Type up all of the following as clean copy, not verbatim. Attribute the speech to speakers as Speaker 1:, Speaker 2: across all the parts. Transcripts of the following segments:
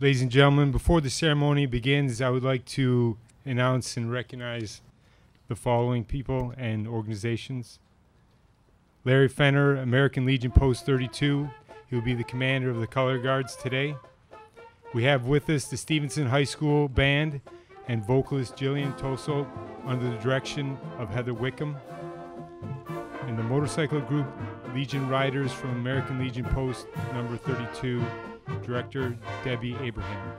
Speaker 1: Ladies and gentlemen, before the ceremony begins, I would like to announce and recognize the following people and organizations. Larry Fenner, American Legion Post 32. He will be the commander of the Color Guards today. We have with us the Stevenson High School Band and vocalist Jillian Toso under the direction of Heather Wickham. And the motorcycle group Legion Riders from American Legion Post number 32, director Debbie Abraham.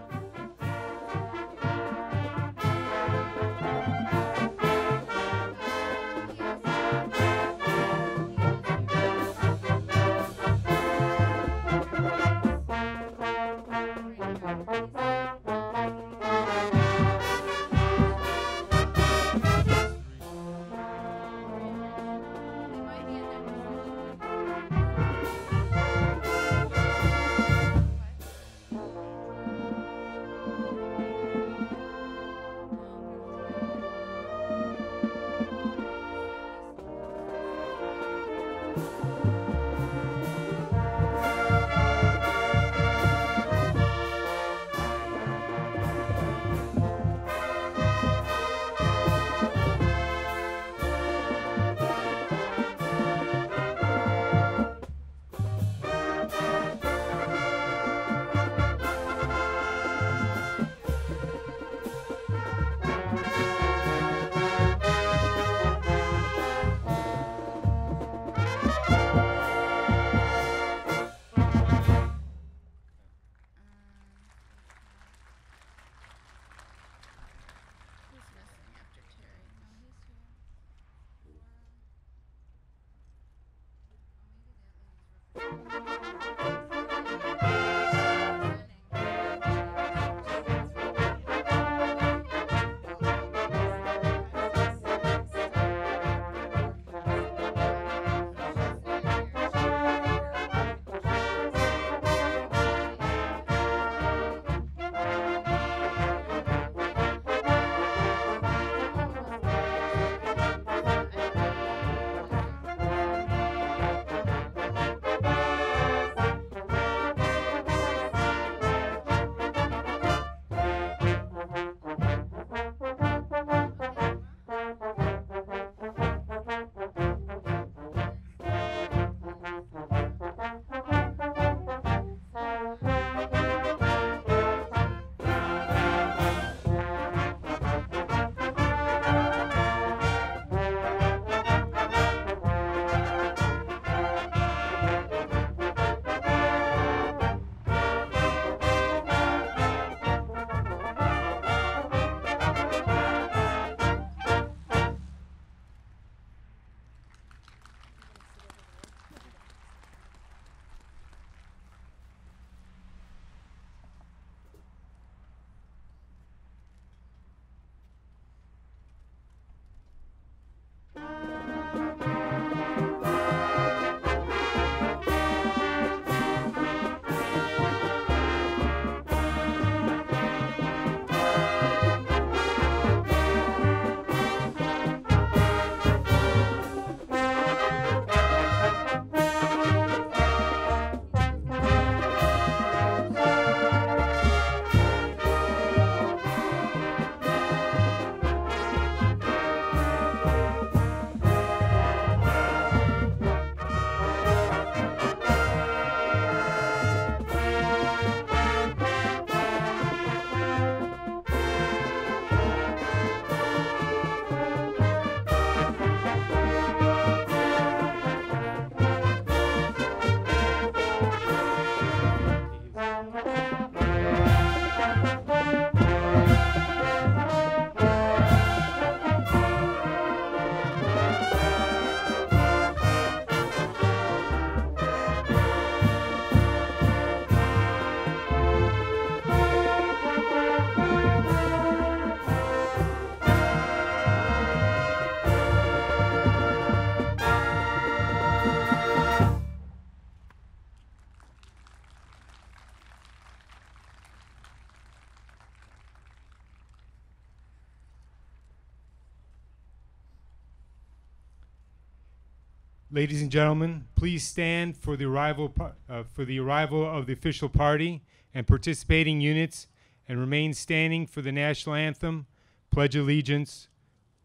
Speaker 1: Ladies and gentlemen, please stand for the arrival of the official party and participating units, and remain standing for the national anthem, pledge allegiance,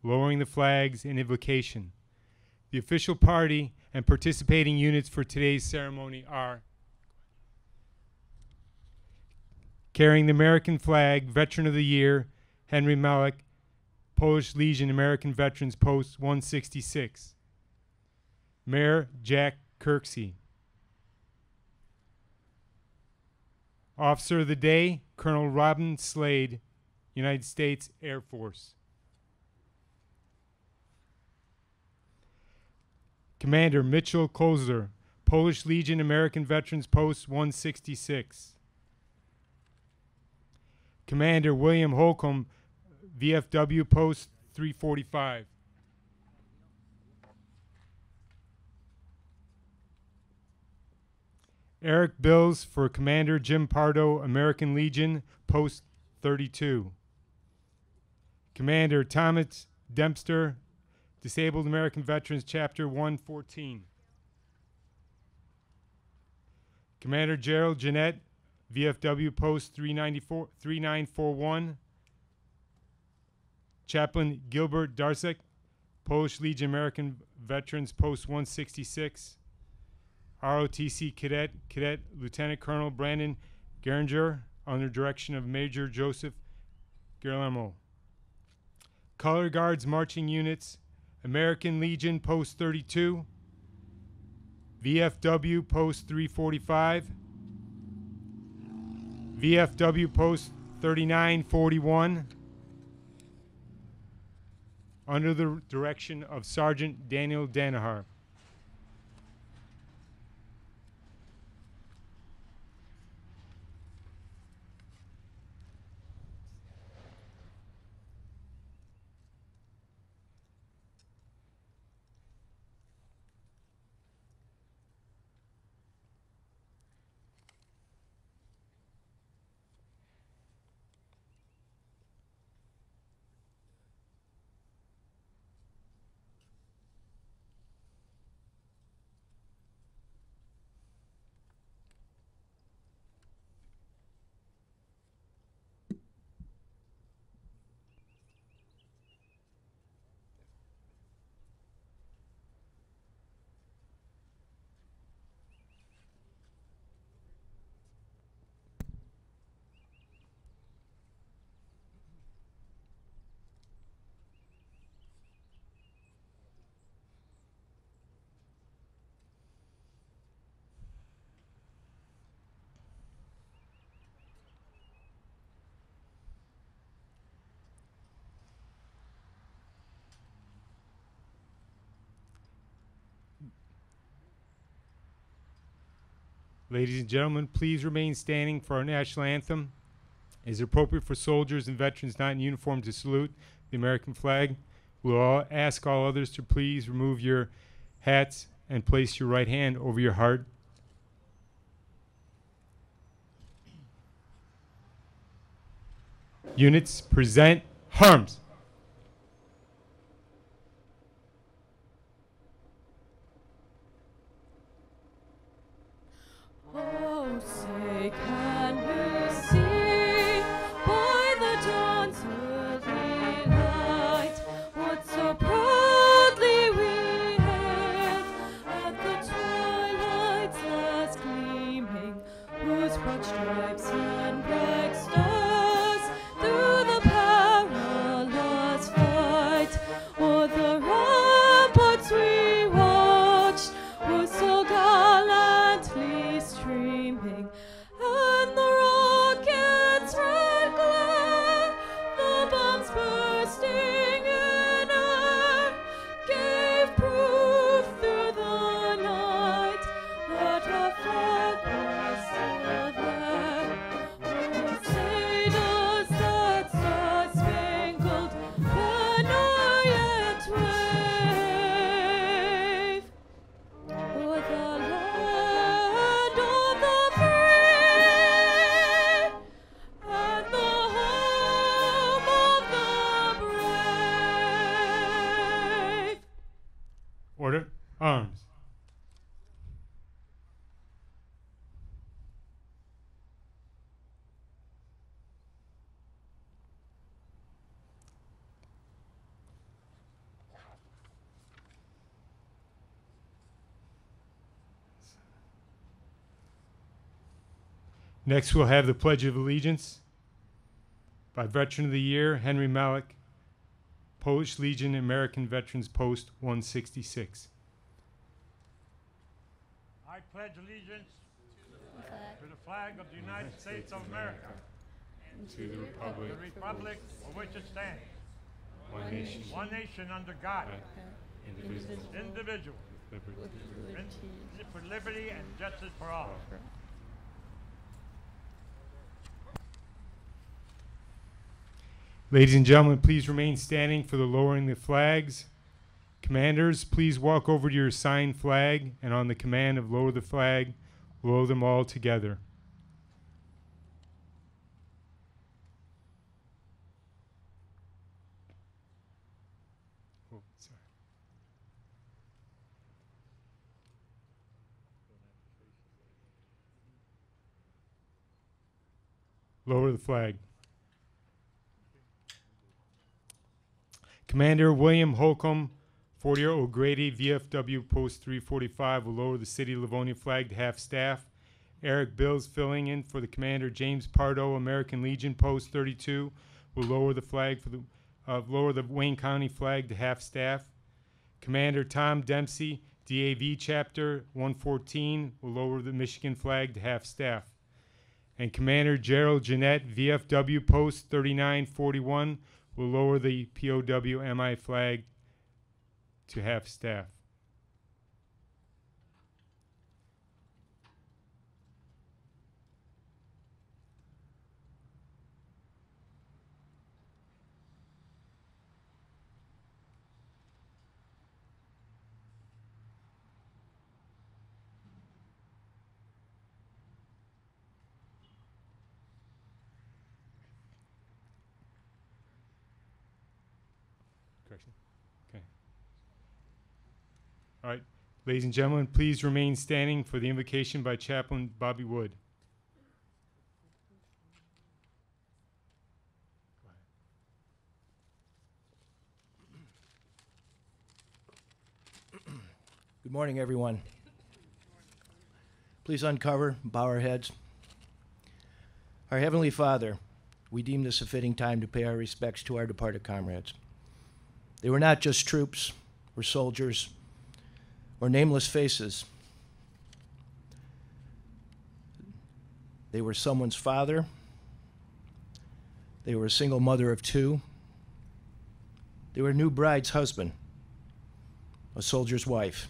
Speaker 1: lowering the flags, and invocation. The official party and participating units for today's ceremony are carrying the American flag, Veteran of the Year, Henry Malik, Polish Legion American Veterans Post 166. Mayor Jack Kirksey. Officer of the Day, Colonel Robin Slade, United States Air Force. Commander Mitchell Kozler, Polish Legion American Veterans Post 166. Commander William Holcomb, VFW Post 345. Eric Bills for Commander Jim Pardo, American Legion, Post 32. Commander Thomas Dempster, Disabled American Veterans, Chapter 114. Commander Gerald Jeanette, VFW Post 3941. Chaplain Gilbert Darsek, Polish Legion American Veterans Post 166. ROTC Cadet Lieutenant Colonel Brandon Geringer, under direction of Major Joseph Guillermo. Color Guards Marching Units, American Legion Post 32, VFW Post 345, VFW Post 3941, under the direction of Sergeant Daniel Danaher. Ladies and gentlemen, please remain standing for our national anthem. It is appropriate for soldiers and veterans not in uniform to salute the American flag. We'll all ask all others to please remove your hats and place your right hand over your heart. Units, present arms.
Speaker 2: Oh, say can you see by the dawn's early light what so proudly we hailed at the twilight's last gleaming, whose broad stripes and bright stars through the perilous fight o'er the ramparts we watched were so gallantly streaming, and the rockets' red glare, the bombs bursting in air, gave proof through the night that our flag was still there. Oh, say does that star-spangled banner yet wave o'er the land of the free and the home of the brave?
Speaker 1: Order, arms. Next, we'll have the Pledge of Allegiance by Veteran of the Year, Henry Malik, Polish Legion, American Veterans Post 166.
Speaker 3: I pledge allegiance to the flag of the United States of America,
Speaker 1: To the Republic,
Speaker 3: the republic for which it stands,
Speaker 1: one nation,
Speaker 3: under God,
Speaker 1: indivisible,
Speaker 3: indivisible,
Speaker 1: with liberty.
Speaker 3: for liberty and justice for all.
Speaker 1: Ladies and gentlemen, please remain standing for the lowering the flags. Commanders, please walk over to your assigned flag, and on the command of lower the flag, lower them all together. Oh, sorry. Lower the flag. Commander William Holcomb, 40-year O'Grady, VFW Post 345, will lower the City of Livonia flag to half staff. Eric Bills, filling in for the Commander James Pardo, American Legion Post 32, will lower the flag for the lower the Wayne County flag to half staff. Commander Tom Dempsey, DAV Chapter 114, will lower the Michigan flag to half staff. And Commander Gerald Jeanette, VFW Post 3941, will lower the POW MI flag to half staff. Correction. Okay. All right. Ladies and gentlemen, please remain standing for the invocation by Chaplain Bobby Wood.
Speaker 4: Good morning, everyone. Please uncover, bow our heads. Our Heavenly Father, we deem this a fitting time to pay our respects to our departed comrades. They were not just troops or soldiers or nameless faces. They were someone's father. They were a single mother of two. They were a new bride's husband, a soldier's wife.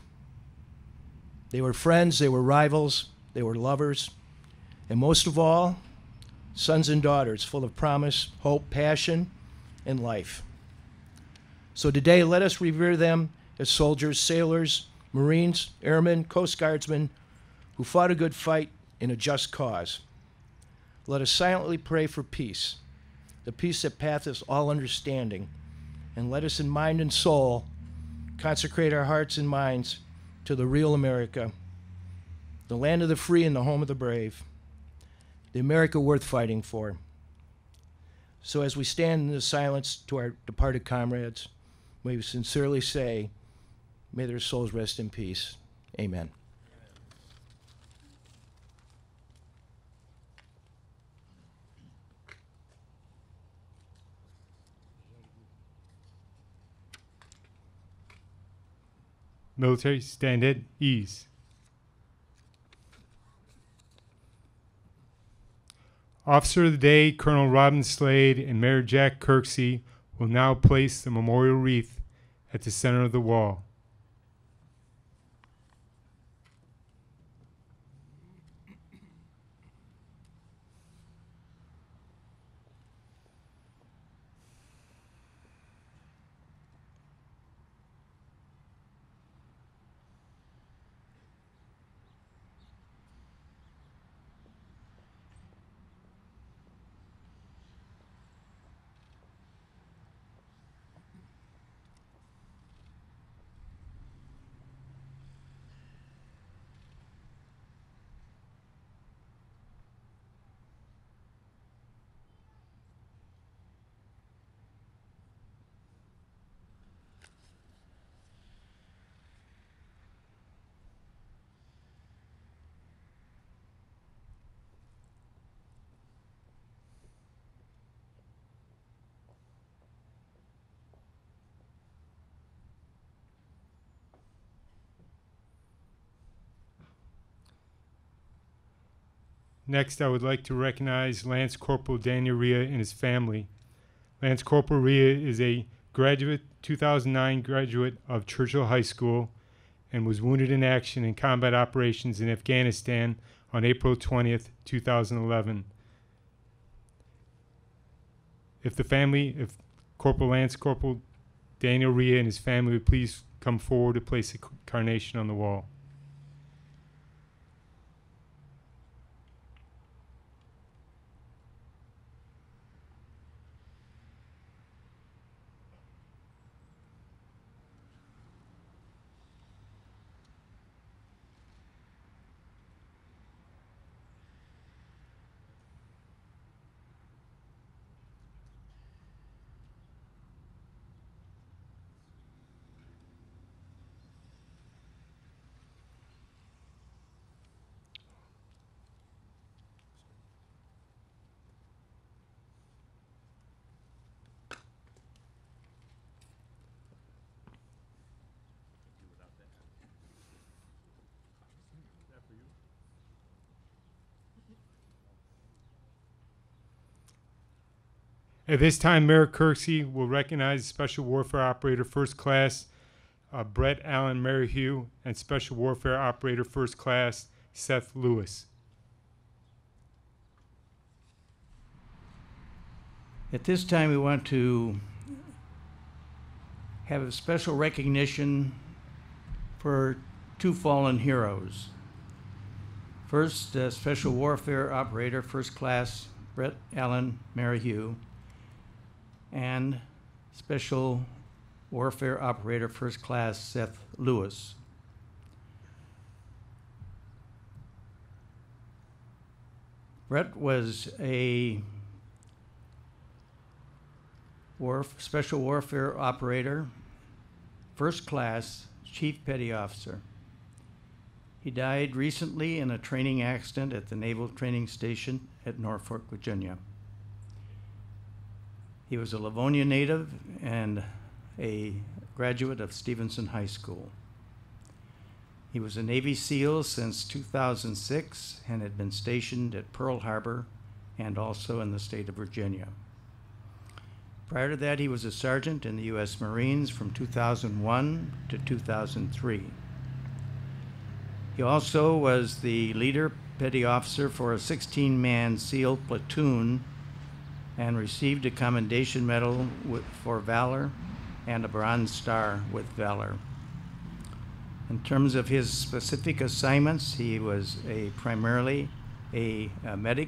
Speaker 4: They were friends, they were rivals, they were lovers, and most of all, sons and daughters full of promise, hope, passion, and life. So today, let us revere them as soldiers, sailors, Marines, airmen, Coast Guardsmen who fought a good fight in a just cause. Let us silently pray for peace, the peace that passeth all understanding, and let us in mind and soul consecrate our hearts and minds to the real America, the land of the free and the home of the brave, the America worth fighting for. So as we stand in the silence to our departed comrades, may we sincerely say, may their souls rest in peace. Amen.
Speaker 1: Military, stand at ease. Officer of the Day, Colonel Robin Slade and Mayor Jack Kirksey will now place the memorial wreath at the center of the wall. Next, I would like to recognize Lance Corporal Daniel Rhea and his family. Lance Corporal Rhea is a 2009 graduate of Churchill High School and was wounded in action in combat operations in Afghanistan on April 20th, 2011. If Corporal Daniel Rhea and his family would please come forward to place a carnation on the wall. At this time, Mayor Kirksey will recognize Special Warfare Operator First Class Brett Allen Merrihew and Special Warfare Operator First Class Seth Lewis.
Speaker 4: At this time, we want to have a special recognition for two fallen heroes. First, Special Warfare Operator First Class Brett Allen Merrihew and Special Warfare Operator First Class Seth Lewis. Brett was a Special Warfare Operator, First Class, Chief Petty Officer. He died recently in a training accident at the Naval Training Station at Norfolk, Virginia. He was a Livonia native and a graduate of Stevenson High School. He was a Navy SEAL since 2006 and had been stationed at Pearl Harbor and also in the state of Virginia. Prior to that, he was a sergeant in the U.S. Marines from 2001 to 2003. He also was the leader petty officer for a 16-man SEAL platoon and received a Commendation Medal for Valor and a Bronze Star with Valor. In terms of his specific assignments, he was primarily a medic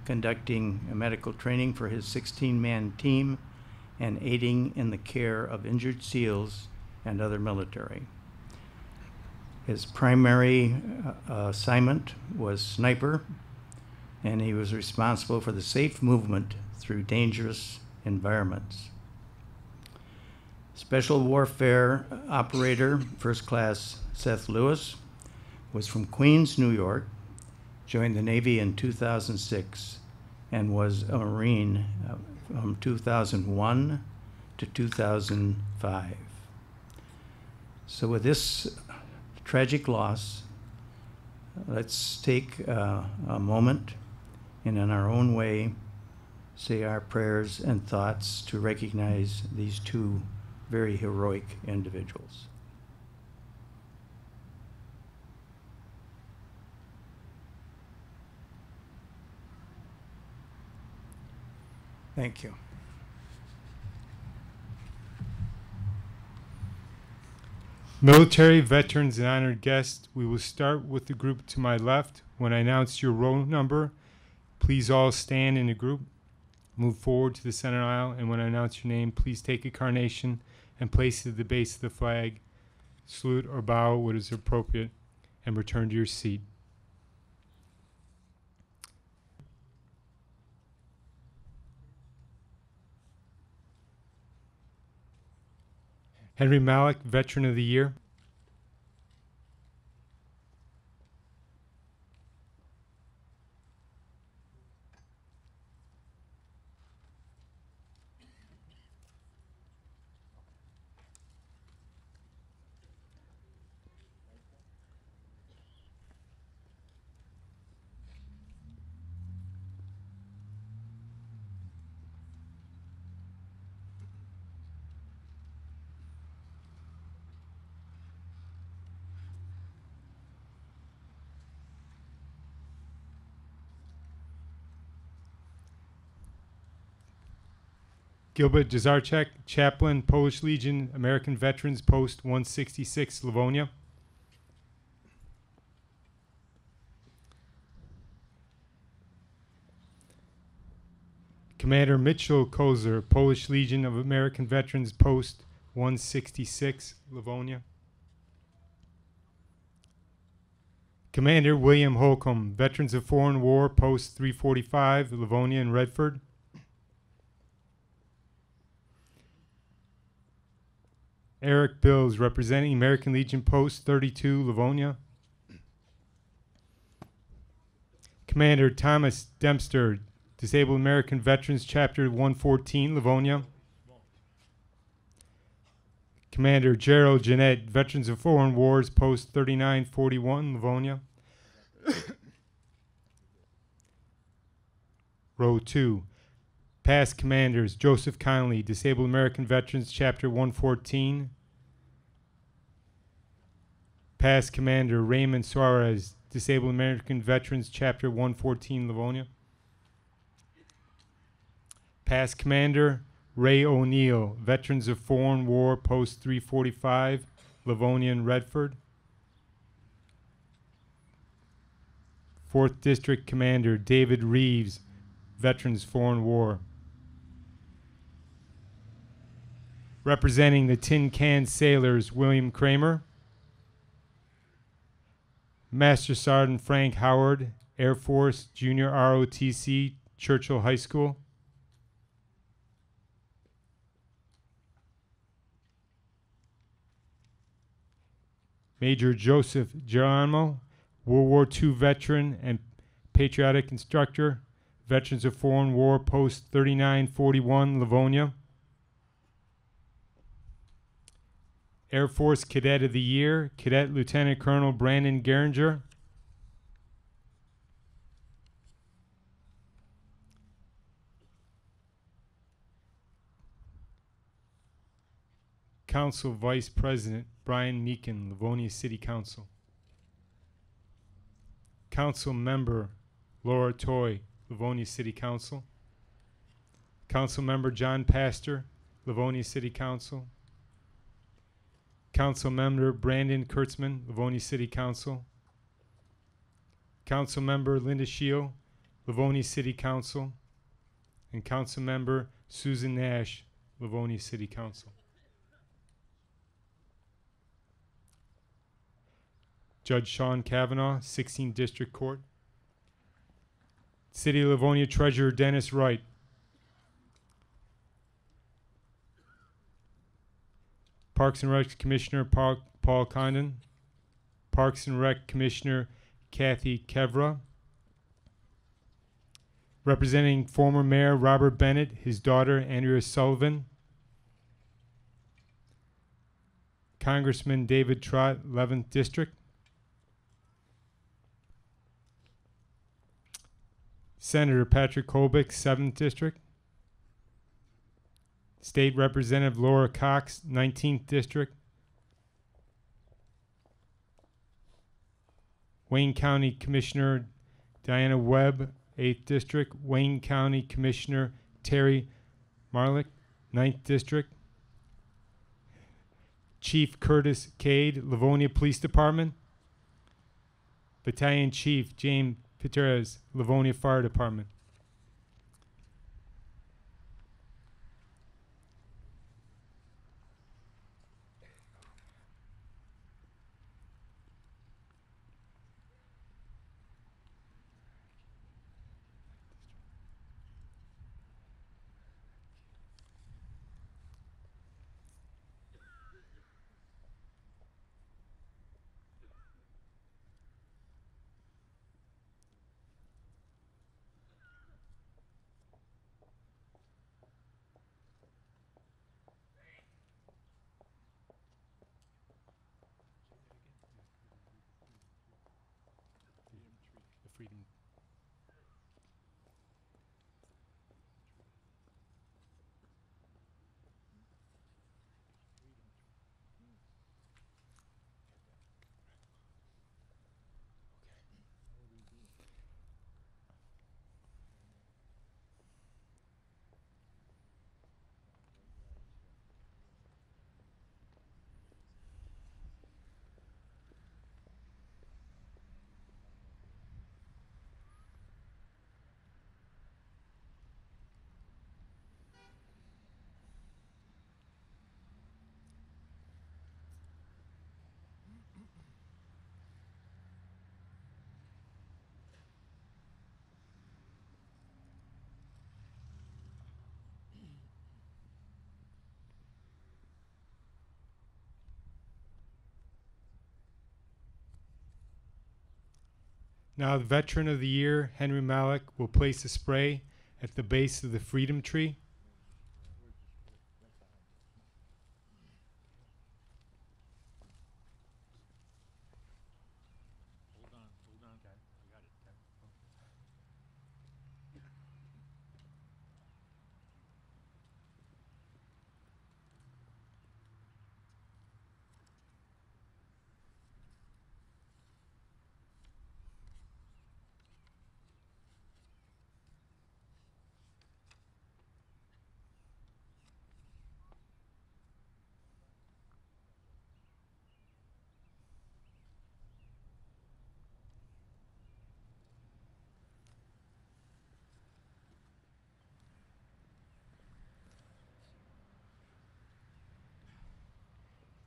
Speaker 4: conducting a medical training for his 16-man team and aiding in the care of injured SEALs and other military. His primary assignment was sniper, and he was responsible for the safe movement through dangerous environments. Special Warfare Operator First Class Seth Lewis was from Queens, New York, joined the Navy in 2006, and was a Marine from 2001 to 2005. So with this tragic loss, let's take a moment and in our own way say our prayers and thoughts to recognize these two very heroic individuals. Thank you.
Speaker 1: Military, veterans, and honored guests, we will start with the group to my left. When I announce your roll number, please all stand in a group, move forward to the center aisle, and when I announce your name, please take a carnation and place it at the base of the flag, salute or bow what is appropriate, and return to your seat. Henry Malik, Veteran of the Year. Gilbert Jazarchek, Chaplain, Polish Legion, American Veterans Post 166, Livonia. Commander Mitchell Kozer, Polish Legion of American Veterans Post 166, Livonia. Commander William Holcomb, Veterans of Foreign War Post 345, Livonia and Redford. Eric Bills, representing American Legion Post 32, Livonia. Commander Thomas Dempster, Disabled American Veterans Chapter 114, Livonia. Commander Gerald Jeanette, Veterans of Foreign Wars, Post 3941, Livonia. Row 2. Past Commanders Joseph Conley, Disabled American Veterans, Chapter 114. Past Commander Raymond Suarez, Disabled American Veterans, Chapter 114, Livonia. Past Commander Ray O'Neill, Veterans of Foreign War, Post 345, Livonia and Redford. 4th District Commander David Reeves, Veterans Foreign War. Representing the Tin Can Sailors, William Kramer. Master Sergeant Frank Howard, Air Force, Junior ROTC, Churchill High School. Major Joseph Geronimo, World War II veteran and patriotic instructor, Veterans of Foreign War, Post 3941, Livonia. Air Force Cadet of the Year, Cadet Lieutenant Colonel Brandon Geringer. Council Vice President Brian Meekin, Livonia City Council. Council Member Laura Toy, Livonia City Council. Council Member John Pastor, Livonia City Council. Council Member Brandon Kurtzman, Livonia City Council. Council Member Linda Scheel, Livonia City Council. And Council Member Susan Nash, Livonia City Council. Judge Sean Kavanaugh, 16th District Court. City of Livonia Treasurer Dennis Wright. Parks and Rec Commissioner Paul Condon. Parks and Rec Commissioner Kathy Kevra. Representing former Mayor Robert Bennett, his daughter Andrea Sullivan. Congressman David Trott, 11th District. Senator Patrick Kolbick, 7th District. State Representative Laura Cox, 19th District. Wayne County Commissioner Diana Webb, 8th District. Wayne County Commissioner Terry Marlick, 9th District. Chief Curtis Cade, Livonia Police Department. Battalion Chief James Piterez, Livonia Fire Department. Now, the Veteran of the Year, Henry Malik, will place a spray at the base of the Freedom Tree.
Speaker 3: Hold on. Okay, I got it.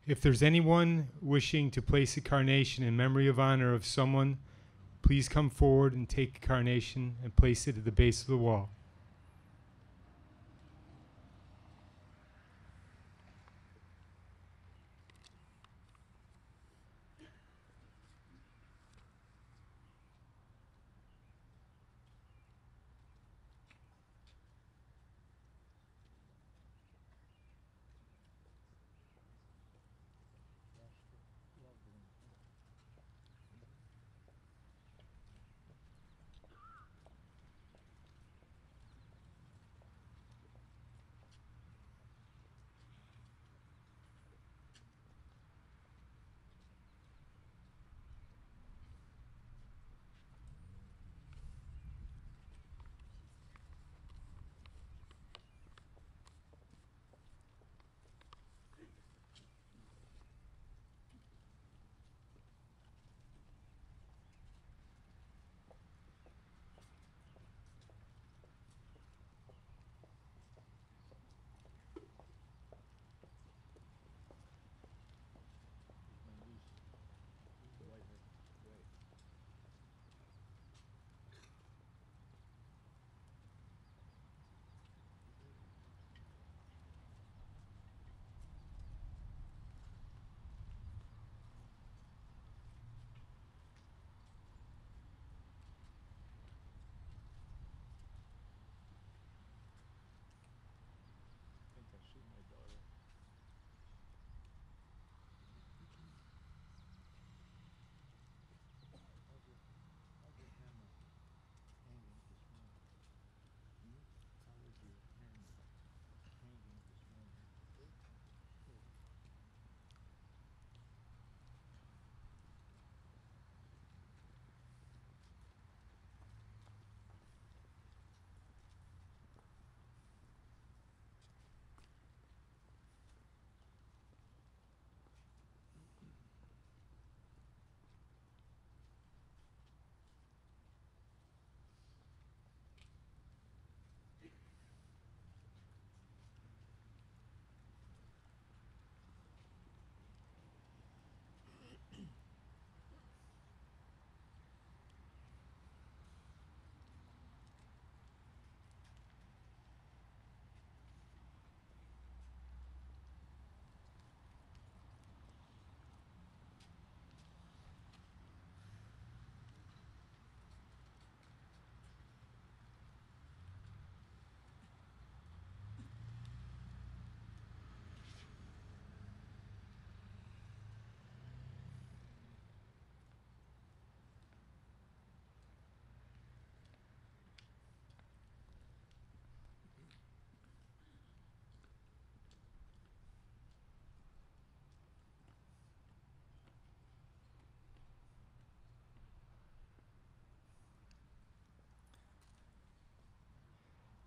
Speaker 1: If there's anyone wishing to place a carnation in memory of honor of someone, please come forward and take a carnation and place it at the base of the wall.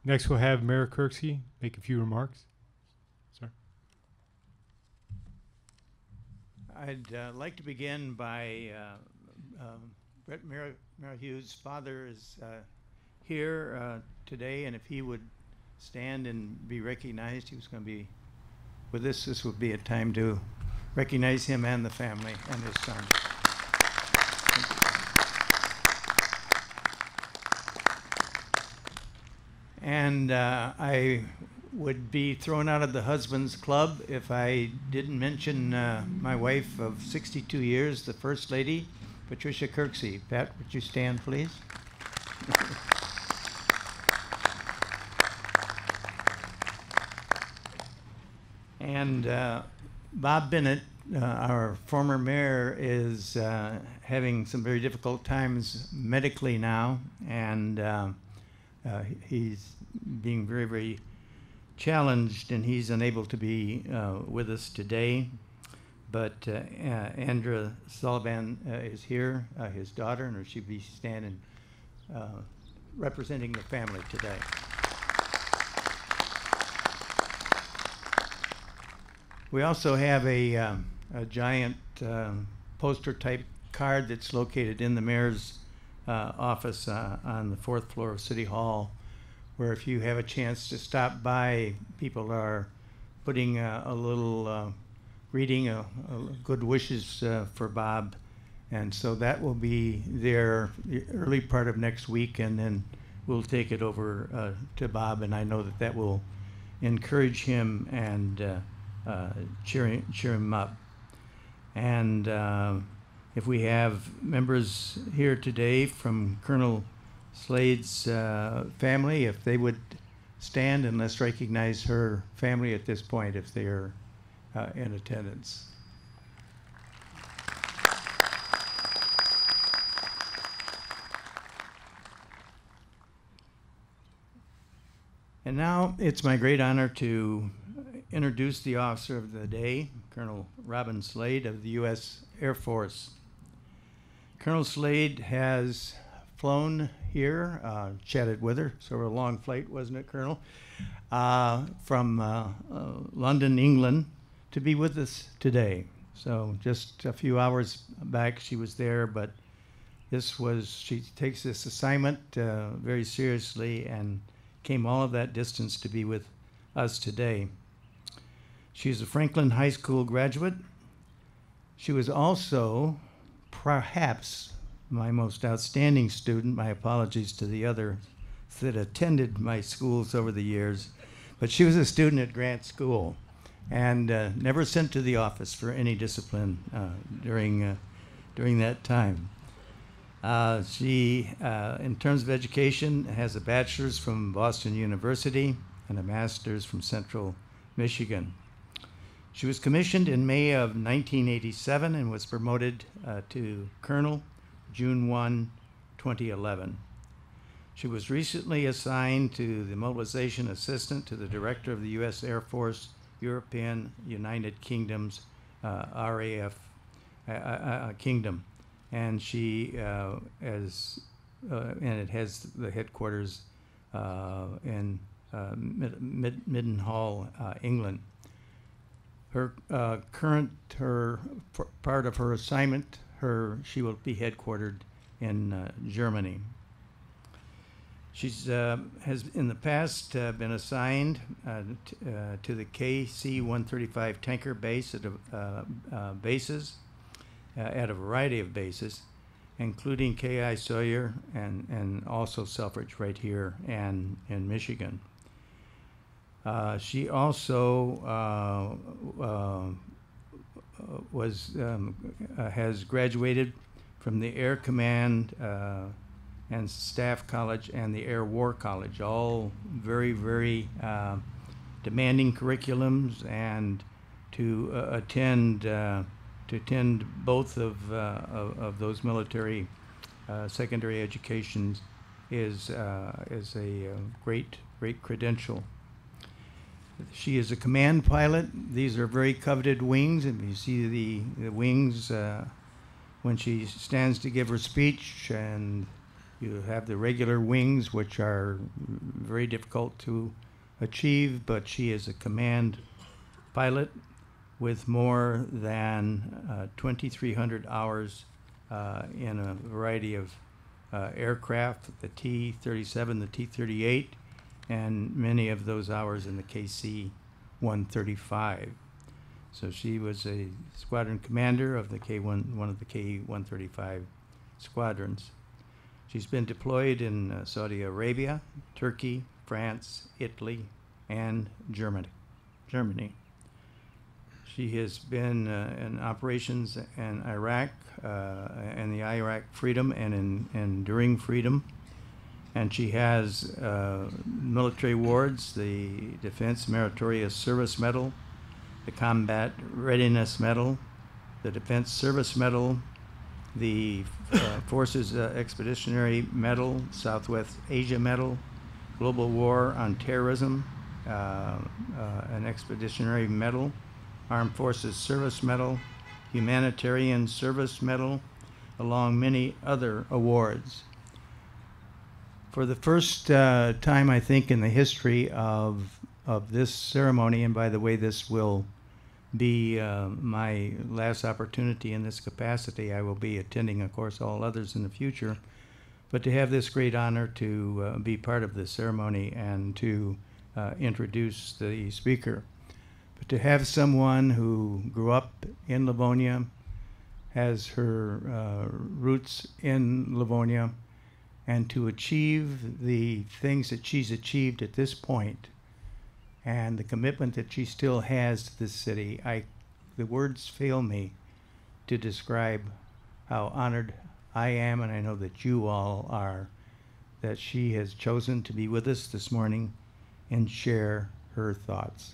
Speaker 1: Next, we'll have Mayor Kirksey make a few remarks. Sir.
Speaker 5: I'd like to begin by Brett Merrihew's father is here today, and if he would stand and be recognized, he was going to be with us. This would be a time to recognize him and the family and his son. And I would be thrown out of the Husbands Club if I didn't mention my wife of 62 years, the First Lady, Patricia Kirksey. Pat, would you stand, please? And Bob Bennett, our former mayor, is having some very difficult times medically now, and he's being very, very challenged, and he's unable to be with us today. But Andrea Sullivan is here, his daughter, and she'll be standing representing the family today. We also have a giant poster type card that's located in the mayor's office on the 4th floor of City Hall, where if you have a chance to stop by, people are putting a little reading good wishes for Bob. And so that will be there the early part of next week, and then we'll take it over to Bob, and I know that that will encourage him and cheer him up. And if we have members here today from Colonel Slade's family, if they would stand, and let's recognize her family at this point if they are in attendance. And now it's my great honor to introduce the officer of the day, Colonel Robin Slade of the U.S. Air Force. Colonel Slade has flown here, chatted with her, so a long flight, wasn't it, Colonel? From London, England, to be with us today. So just a few hours back she was there, but she takes this assignment very seriously and came all of that distance to be with us today. She's a Franklin High School graduate. She was also perhaps my most outstanding student. My apologies to the others that attended my schools over the years. But she was a student at Grant School and never sent to the office for any discipline during that time. She, in terms of education, has a bachelor's from Boston University and a master's from Central Michigan. She was commissioned in May of 1987 and was promoted to colonel June 1, 2011. She was recently assigned to the mobilization assistant to the director of the U.S. Air Force European United Kingdom's RAF Kingdom, and she and it has the headquarters in Middenhall, England. Her part of her assignment, she will be headquartered in Germany. She's has in the past been assigned to the KC-135 tanker base at bases, at a variety of bases, including K.I. Sawyer and also Selfridge right here and in Michigan. She also has graduated from the Air Command and Staff College and the Air War College, all very, very demanding curriculums, and to attend both of those military secondary educations is a great credential. She is a command pilot. These are very coveted wings, and you see the wings when she stands to give her speech, and you have the regular wings, which are very difficult to achieve, but she is a command pilot with more than 2,300 hours in a variety of aircraft, the T-37, the T-38, and many of those hours in the KC-135. So she was a squadron commander of the one of the K-135 squadrons. She's been deployed in Saudi Arabia, Turkey, France, Italy, and Germany. She has been in operations in Iraq and the Iraq Freedom and in Enduring Freedom. And she has military awards, the Defense Meritorious Service Medal, the Combat Readiness Medal, the Defense Service Medal, the Forces Expeditionary Medal, Southwest Asia Medal, Global War on Terrorism, an Expeditionary Medal, Armed Forces Service Medal, Humanitarian Service Medal, along many other awards. For the first time, I think, in the history of this ceremony, and by the way, this will be my last opportunity in this capacity. I will be attending, of course, all others in the future. But to have this great honor to be part of the ceremony and to introduce the speaker. But to have someone who grew up in Livonia, has her roots in Livonia, and to achieve the things that she's achieved at this point, and the commitment that she still has to this city, the words fail me to describe how honored I am, and I know that you all are, that she has chosen to be with us this morning and share her thoughts.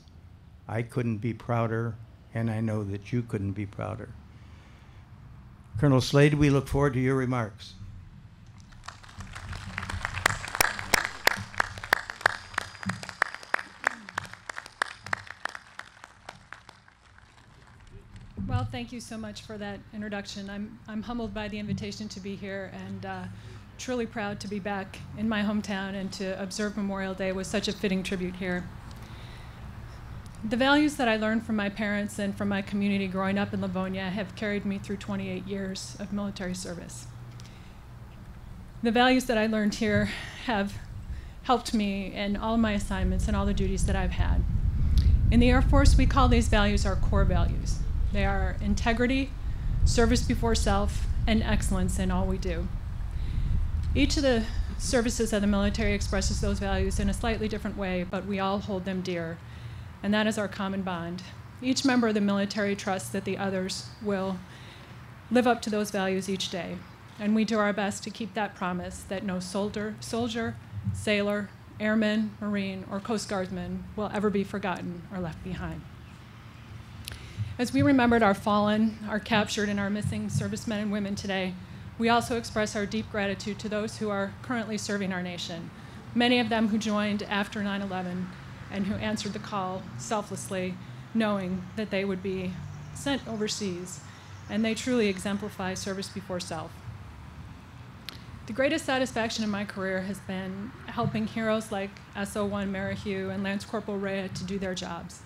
Speaker 5: I couldn't be prouder, and I know that you couldn't be prouder. Colonel Slade, we look forward to your remarks.
Speaker 2: Well, thank you so much for that introduction. I'm humbled by the invitation to be here, and truly proud to be back in my hometown and to observe Memorial Day with such a fitting tribute here. The values that I learned from my parents and from my community growing up in Livonia have carried me through 28 years of military service. The values that I learned here have helped me in all my assignments and all the duties that I've had. In the Air Force, we call these values our core values. They are integrity, service before self, and excellence in all we do. Each of the services of the military expresses those values in a slightly different way, but we all hold them dear, and that is our common bond. Each member of the military trusts that the others will live up to those values each day, and we do our best to keep that promise that no soldier, sailor, airman, Marine, or Coast Guardsman will ever be forgotten or left behind. As we remembered our fallen, our captured, and our missing servicemen and women today, we also express our deep gratitude to those who are currently serving our nation, many of them who joined after 9/11 and who answered the call selflessly, knowing that they would be sent overseas, and they truly exemplify service before self. The greatest satisfaction in my career has been helping heroes like SO1 Merrihew and Lance Corporal Rhea to do their jobs.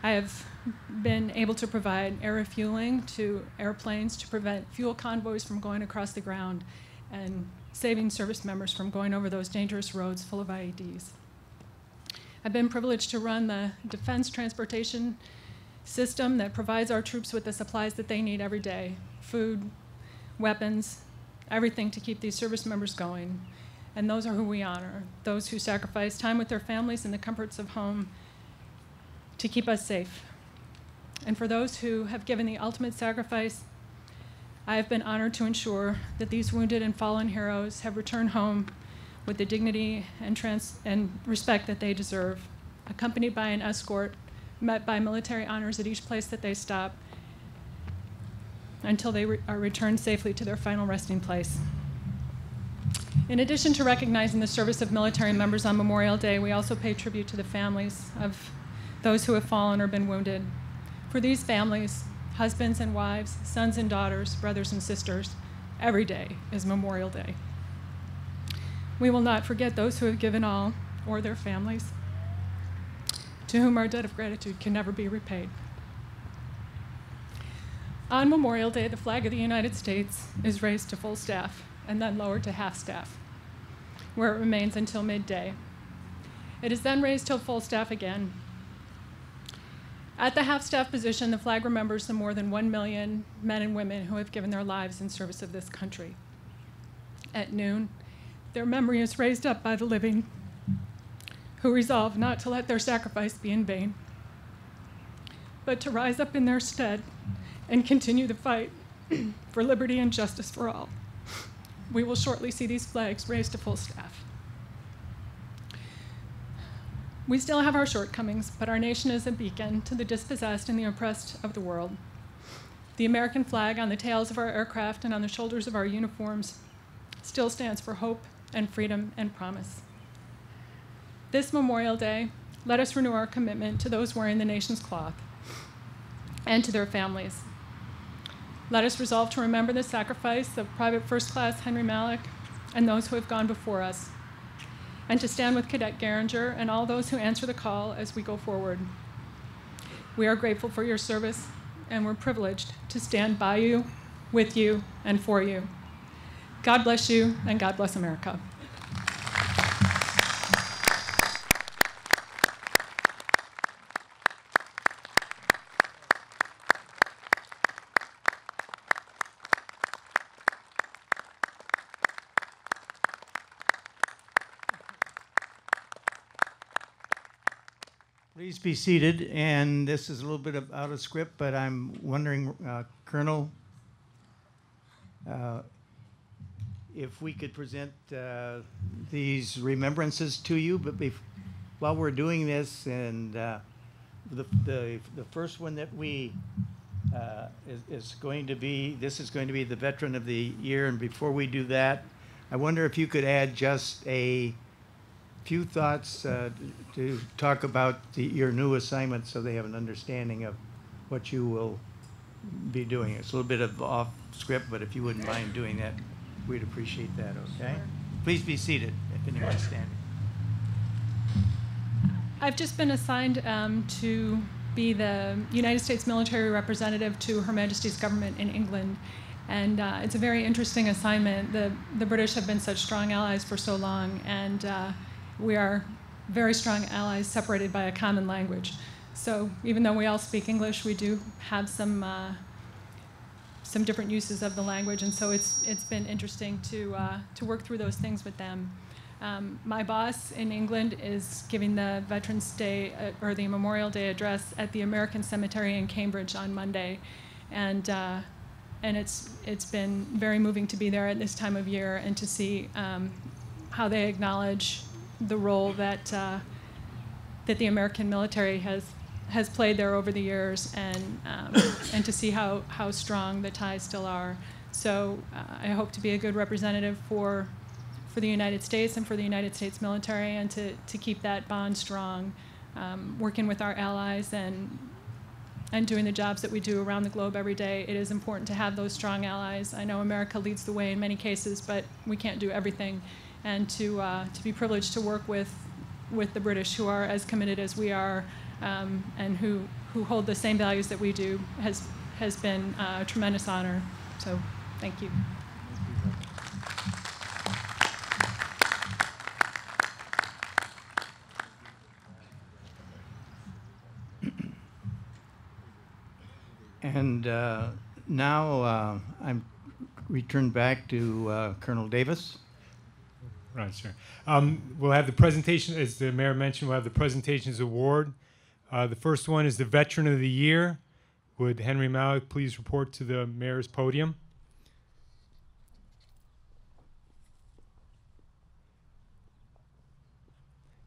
Speaker 2: I have been able to provide air refueling to airplanes to prevent fuel convoys from going across the ground and saving service members from going over those dangerous roads full of IEDs. I've been privileged to run the defense transportation system that provides our troops with the supplies that they need every day: food, weapons, everything to keep these service members going. And those are who we honor, those who sacrifice time with their families and the comforts of home to keep us safe. And for those who have given the ultimate sacrifice, I have been honored to ensure that these wounded and fallen heroes have returned home with the dignity and respect that they deserve, accompanied by an escort, met by military honors at each place that they stop, until they are returned safely to their final resting place. In addition to recognizing the service of military members on Memorial Day, we also pay tribute to the families of those who have fallen or been wounded. For these families, husbands and wives, sons and daughters, brothers and sisters, every day is Memorial Day. We will not forget those who have given all, or their families, to whom our debt of gratitude can never be repaid. On Memorial Day, the flag of the United States is raised to full staff and then lowered to half staff, where it remains until midday. It is then raised till full staff again. At the half-staff position, the flag remembers the more than 1 million men and women who have given their lives in service of this country. At noon, their memory is raised up by the living, who resolve not to let their sacrifice be in vain. but to rise up in their stead and continue the fight for liberty and justice for all. We will shortly see these flags raised to full staff. We still have our shortcomings, but our nation is a beacon to the dispossessed and the oppressed of the world. The American flag on the tails of our aircraft and on the shoulders of our uniforms still stands for hope and freedom and promise. This Memorial Day, let us renew our commitment to those wearing the nation's cloth and to their families. Let us resolve to remember the sacrifice of Private First Class Henry Malek and those who have gone before us, and to stand with Cadet Geringer and all those who answer the call as we go forward. We are grateful for your service, and we're privileged to stand by you, with you, and for you. God bless you, and God bless America.
Speaker 5: Please be seated, and this is a little bit out of script, but I'm wondering, Colonel, if we could present these remembrances to you, but while we're doing this, and the first one that we is going to be, this is going to be the Veteran of the Year, and before we do that, I wonder if you could add just a few thoughts to talk about your new assignment so they have an understanding of what you will be doing. It's a little bit of off script, but if you wouldn't mind doing that, we'd appreciate that, okay? Sure. Please be seated if anyone's standing.
Speaker 2: I've just been assigned to be the United States military representative to Her Majesty's government in England. And it's a very interesting assignment. The British have been such strong allies for so long, and we are very strong allies separated by a common language. So even though we all speak English, we do have some different uses of the language, and so it's been interesting to work through those things with them. My boss in England is giving the Veterans Day or the Memorial Day address at the American Cemetery in Cambridge on Monday, and it's been very moving to be there at this time of year and to see how they acknowledge the role that the American military has played there over the years, and to see how strong the ties still are. So I hope to be a good representative for the United States and for the United States military, and to keep that bond strong, working with our allies and doing the jobs that we do around the globe every day. It is important to have those strong allies. I know America leads the way in many cases, but we can't do everything. And to be privileged to work with the British, who are as committed as we are, and who hold the same values that we do, has been a tremendous honor. So thank you.
Speaker 5: And now I'm returned back to Colonel Davis.
Speaker 1: Right, sir. We'll have the presentation, as the mayor mentioned, we'll have the presentations award. The first one is the Veteran of the Year. Would Henry Malek please report to the mayor's podium?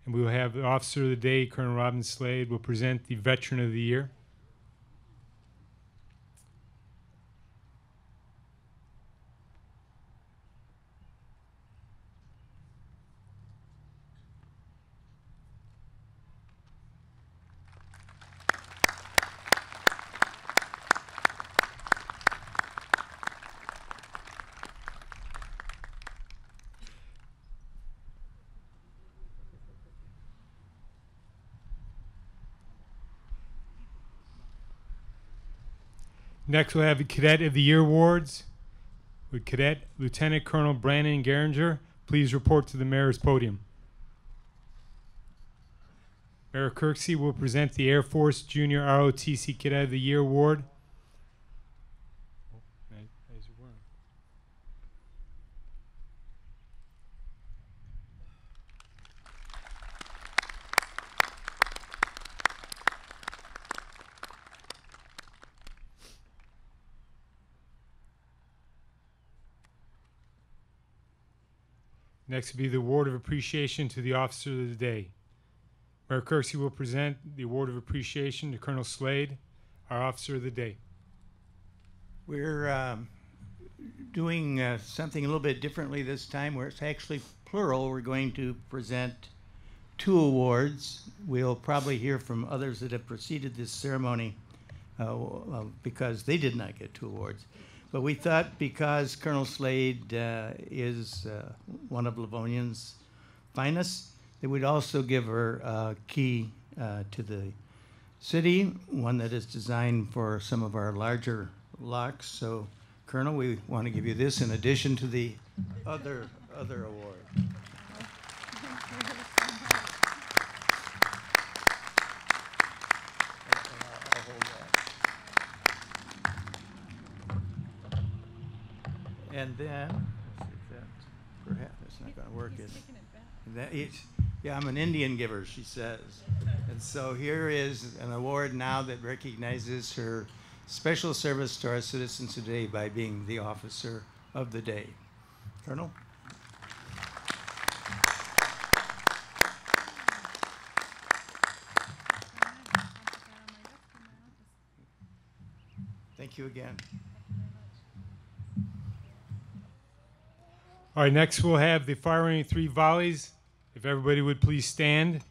Speaker 1: And we will have the Officer of the Day, Colonel Robin Slade, will present the Veteran of the Year. Next, we'll have the Cadet of the Year awards. Would Cadet Lieutenant Colonel Brandon Geringer please report to the mayor's podium? Mayor Kirksey will present the Air Force Junior ROTC Cadet of the Year award. Next will be the Award of Appreciation to the Officer of the Day. Mayor Kirksey will present the Award of Appreciation to Colonel Slade, our Officer of the Day.
Speaker 5: We're doing something a little bit differently this time, where it's actually plural. We're going to present 2 awards. We'll probably hear from others that have preceded this ceremony because they did not get 2 awards. But we thought because Colonel Slade is one of Livonian's finest, that we'd also give her a key to the city, one that is designed for some of our larger locks. So, Colonel, we want to give you this in addition to the other award. I'll hold that. And then, let's see if that, perhaps it's not going to work, is it? That yeah, I'm an Indian giver, she says. And so here is an award now that recognizes her special service to our citizens today by being the Officer of the Day. Colonel? Thank you again.
Speaker 1: All right, next we'll have the firing 3 volleys. If everybody would please stand.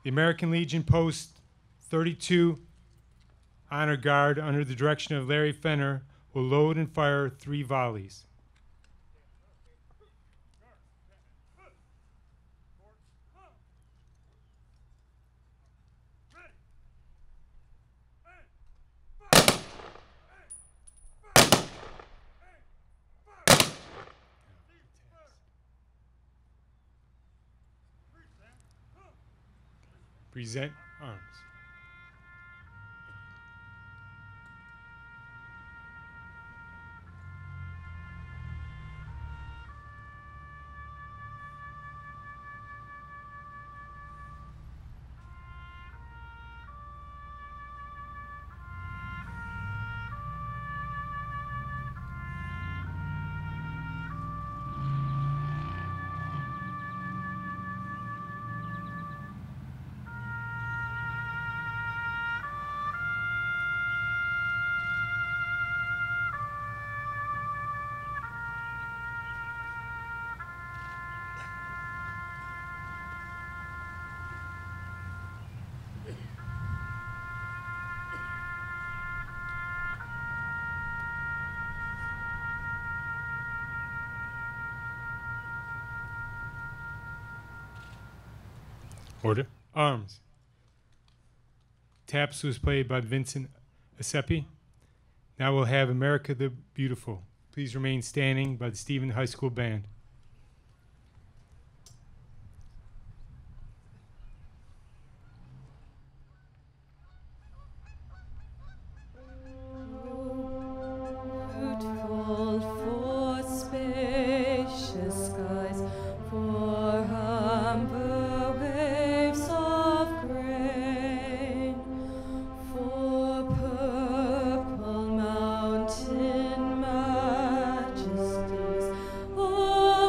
Speaker 1: The American Legion Post 32 Honor Guard, under the direction of Larry Fenner, will load and fire 3 volleys. Present arms. Order. Arms. Taps was played by Vincent Asepi. Now we'll have America the Beautiful. Please remain standing by the Stephen High School Band.
Speaker 6: Oh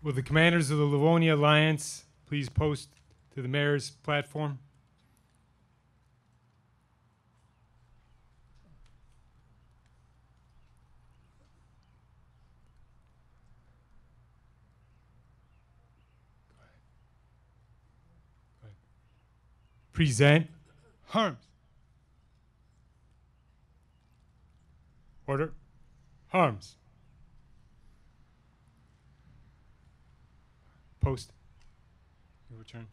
Speaker 1: Will the commanders of the Livonia Alliance please post to the mayor's platform? Present arms. Order. Arms. Post. Your turn.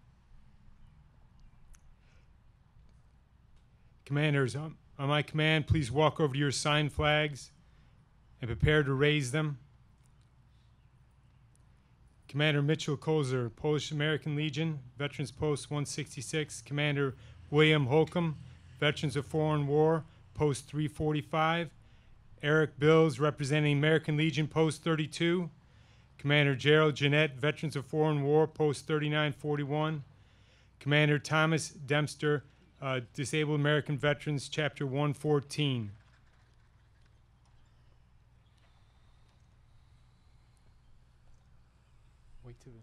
Speaker 1: Commanders, on my command, please walk over to your signed flags and prepare to raise them. Commander Mitchell Kozer, Polish American Legion, Veterans Post 166. Commander William Holcomb, Veterans of Foreign War, Post 345. Eric Bills, representing American Legion, Post 32. Commander Gerald Jeanette, Veterans of Foreign War, Post 3941. Commander Thomas Dempster, Disabled American Veterans, Chapter 114. Wait till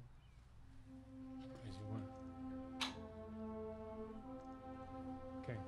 Speaker 1: as you want. Okay.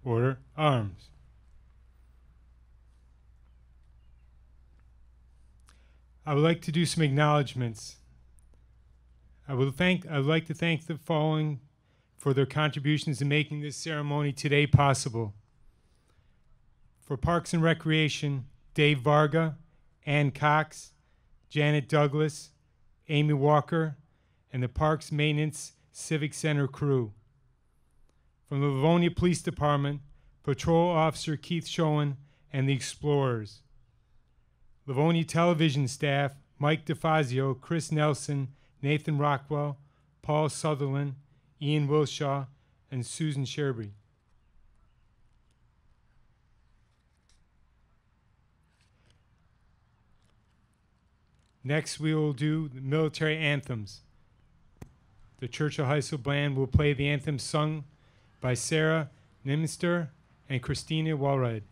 Speaker 1: Order. Arms. I would like to do some acknowledgments. I would like to thank the following for their contributions in making this ceremony today possible. For Parks and Recreation, Dave Varga, Ann Cox, Janet Douglas, Amy Walker, and the Parks Maintenance Civic Center crew. From the Livonia Police Department, Patrol Officer Keith Schoen and the Explorers. Livonia Television staff, Mike DeFazio, Chris Nelson, Nathan Rockwell, Paul Sutherland, Ian Wilshaw, and Susan Sherby. Next, we will do the military anthems. The Churchill High School Band will play the anthem sung by Sarah Nimster and Christina Walred.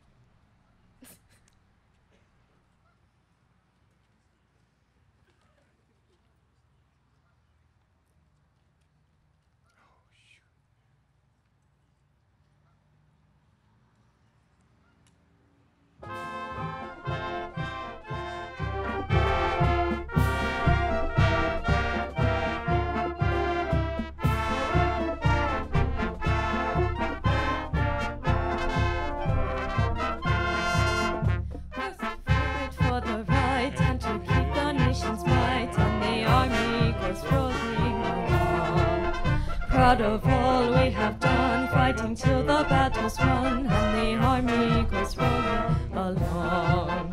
Speaker 6: Proud of all we have done, fighting till the battle's won, and the army goes rolling along.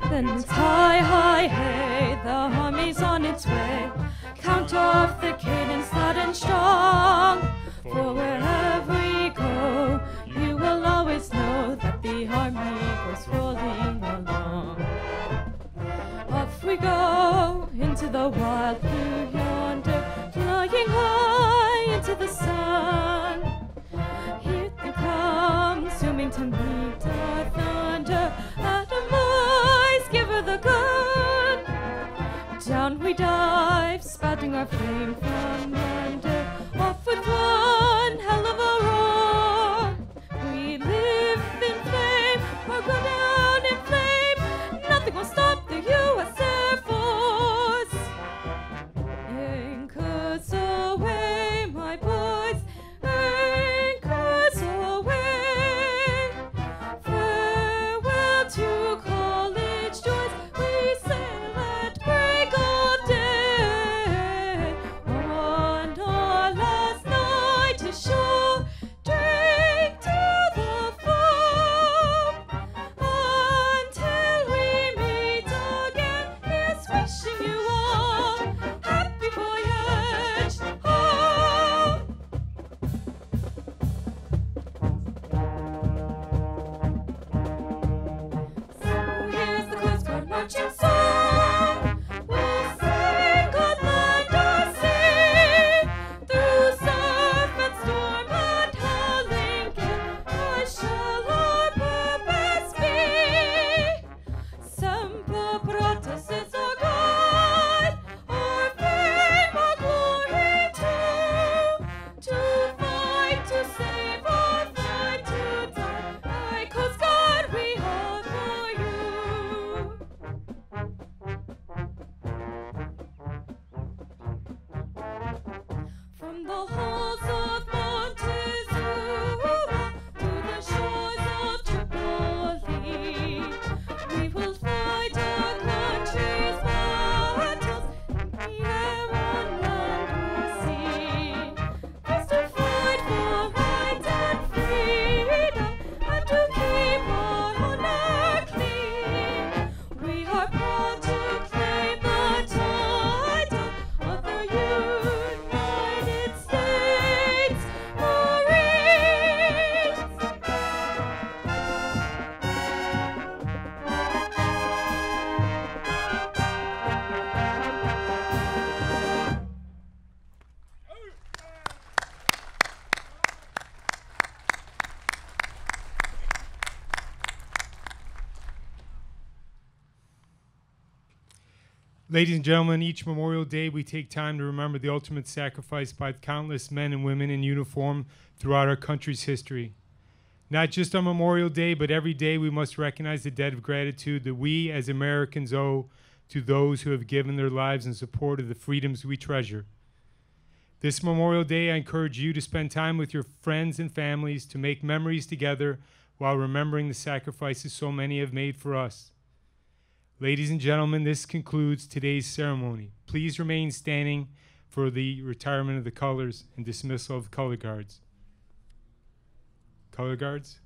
Speaker 6: Then it's hi, hi, hey, the army's on its way. Count off the cadence loud and strong. For wherever we go, you will always know that the army goes rolling along. Off we go into the wild blue yonder, flying high into the sun. Here they come, zooming to meet our thunder. Atomize, give her the gun. Down we dive, spouting our flame from under. Off with one hell of a roar. We live in flame, or go down in flame. Nothing will stop the U.S. Air Force.
Speaker 1: Ladies and gentlemen, each Memorial Day we take time to remember the ultimate sacrifice by countless men and women in uniform throughout our country's history. Not just on Memorial Day, but every day we must recognize the debt of gratitude that we as Americans owe to those who have given their lives in support of the freedoms we treasure. This Memorial Day, I encourage you to spend time with your friends and families to make memories together while remembering the sacrifices so many have made for us. Ladies and gentlemen, this concludes today's ceremony. Please remain standing for the retirement of the colors and dismissal of color guards. Color guards?